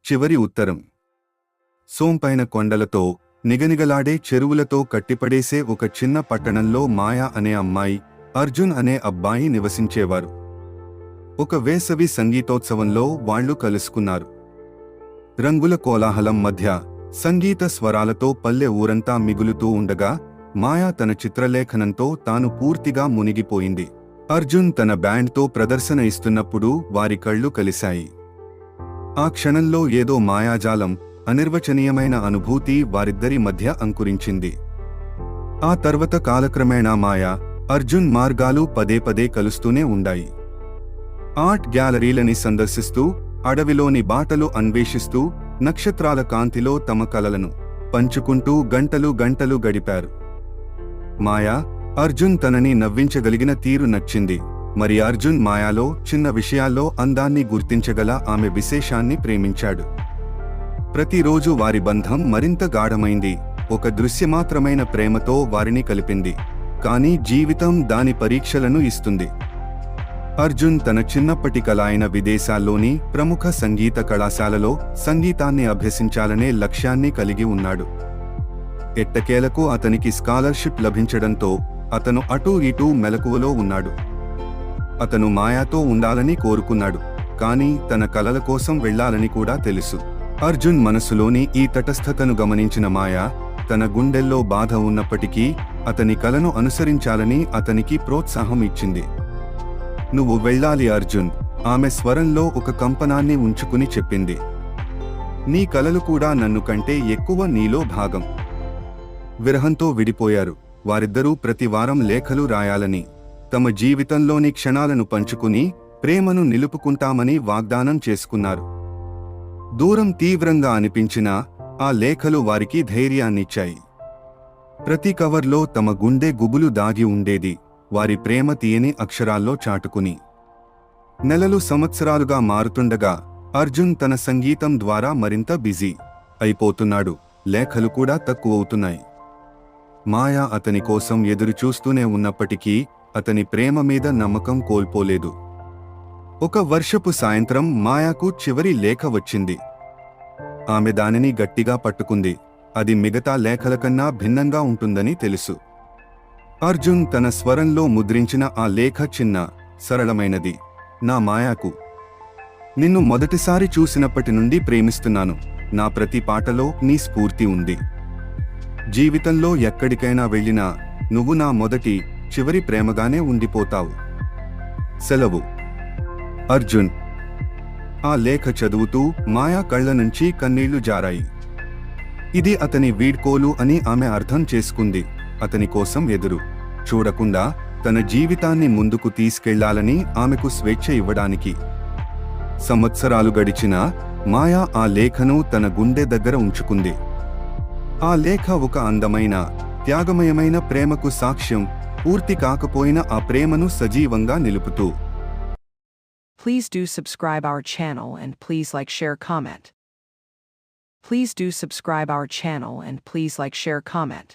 చివరి ఉత్తరం. సోంపైన కొండలతో నిగనిగలాడే చెరువులతో కట్టిపడేసే ఒక చిన్న పట్టణంలో మాయా అనే అమ్మాయి, అర్జున్ అనే అబ్బాయి నివసించేవారు. ఒక వేసవి సంగీతోత్సవంలో వాళ్లు కలుసుకున్నారు. రంగుల కోలాహలం మధ్య సంగీత స్వరాలతో పల్లె ఊరంతా మిగులుతూ ఉండగా మాయా తన చిత్రలేఖనంతో తాను పూర్తిగా మునిగిపోయింది. అర్జున్ తన బ్యాండ్తో ప్రదర్శన ఇస్తున్నప్పుడు వారి కళ్ళు కలిశాయి. ఆ క్షణంలో ఏదో మాయాజాలం, అనిర్వచనీయమైన అనుభూతి వారిద్దరి మధ్య అంకురించింది. ఆ తర్వాత కాలక్రమేణా మాయా, అర్జున్ మార్గాలు పదే పదే కలుస్తూనే ఉండాయి. ఆర్ట్ గ్యాలరీలని సందర్శిస్తూ, అడవిలోని బాటలు అన్వేషిస్తూ, నక్షత్రాల కాంతిలో తమ కలలను పంచుకుంటూ గంటలు గంటలు గడిపారు. మాయా, అర్జున్ తనని నవ్వించగలిగిన తీరు నచ్చింది. మరి అర్జున్ మాయాలో చిన్న విషయాల్లో అందాన్ని గుర్తించగల ఆమె విశేషాన్ని ప్రేమించాడు. ప్రతిరోజు వారి బంధం మరింత గాఢమైంది. ఒక దృశ్యమాత్రమైన ప్రేమతో వారిని కలిపింది. కానీ జీవితం దాని పరీక్షలను ఇస్తుంది. అర్జున్ తన చిన్నప్పటి కల అయిన విదేశాల్లోని ప్రముఖ సంగీత కళాశాలలో సంగీతాన్ని అభ్యసించాలనే లక్ష్యాన్ని కలిగి ఉన్నాడు. ఎట్టకేలకు అతనికి స్కాలర్షిప్ లభించడంతో అతను అటూ ఇటూ మెలకువలో ఉన్నాడు. అతను మాయాతో ఉండాలని కోరుకున్నాడు, కానీ తన కలల కోసం వెళ్లాలని కూడా తెలుసు. అర్జున్ మనసులోని ఈ తటస్థతను గమనించిన మాయా, తన గుండెల్లో బాధ ఉన్నప్పటికీ అతని కలను అనుసరించాలని అతనికి ప్రోత్సాహం ఇచ్చింది. నువ్వు వెళ్ళాలి అర్జున్, ఆమె స్వరంలో ఒక కంపనాన్ని ఉంచుకుని చెప్పింది. నీ కలలు కూడా నన్ను కంటే ఎక్కువ నీలో భాగం. విరహంతో విడిపోయారు. వారిద్దరూ ప్రతి వారం లేఖలు రాయాలని, తమ జీవితంలోని క్షణాలను పంచుకుని ప్రేమను నిలుపుకుంటామని వాగ్దానం చేసుకున్నారు. దూరం తీవ్రంగా అనిపించినా ఆ లేఖలు వారికి ధైర్యాన్నిచ్చాయి. ప్రతి కవర్లో తమ గుండె గుబులు దాగి ఉండేది, వారి ప్రేమ తీయని అక్షరాల్లో చాటుకుని. నెలలు సంవత్సరాలుగా మారుతుండగా అర్జున్ తన సంగీతం ద్వారా మరింత బిజీ అయిపోతున్నాడు. లేఖలు కూడా తక్కువవుతున్నాయి. మాయా అతని కోసం ఎదురుచూస్తూనే ఉన్నప్పటికీ అతని ప్రేమ మీద నమ్మకం కోల్పోలేదు. ఒక వర్షపు సాయంత్రం మాయాకు చివరి లేఖ వచ్చింది. ఆమె దానిని గట్టిగా పట్టుకుంది. అది మిగతా లేఖల కన్నా భిన్నంగా ఉంటుందని తెలుసు. అర్జున్ తన స్వరంలో ముద్రించిన ఆ లేఖ చిన్న, సరళమైనది. నా మాయాకు, నిన్ను మొదటిసారి చూసినప్పటి నుండి ప్రేమిస్తున్నాను. నా ప్రతి పాటలో నీ స్ఫూర్తి ఉంది. జీవితంలో ఎక్కడికైనా వెళ్ళినా నువ్వు నా మొదటి, చివరి ప్రేమగానే ఉండిపోతావు. సెలవు. అర్జున్. ఆ లేఖ చదువుతూ మాయా కళ్ల నుంచి కన్నీళ్లు జారాయి. ఇది అతని వీడ్కోలు అని ఆమె అర్థం చేసుకుంది. అతని కోసం ఎదురు చూడకుండా తన జీవితాన్ని ముందుకు తీసుకెళ్లాలని ఆమెకు స్వేచ్ఛ ఇవ్వడానికి. సంవత్సరాలు గడిచినా మాయా ఆ లేఖను తన గుండె దగ్గర ఉంచుకుంది. ఆ లేఖ ఒక అందమైన, త్యాగమయమైన ప్రేమకు సాక్ష్యం, పూర్తి కాకపోయిన ఆ ప్రేమను సజీవంగా నిలుపుతూ. Please do subscribe our channel and please like, share, comment. Please do subscribe our channel and please like, share, comment.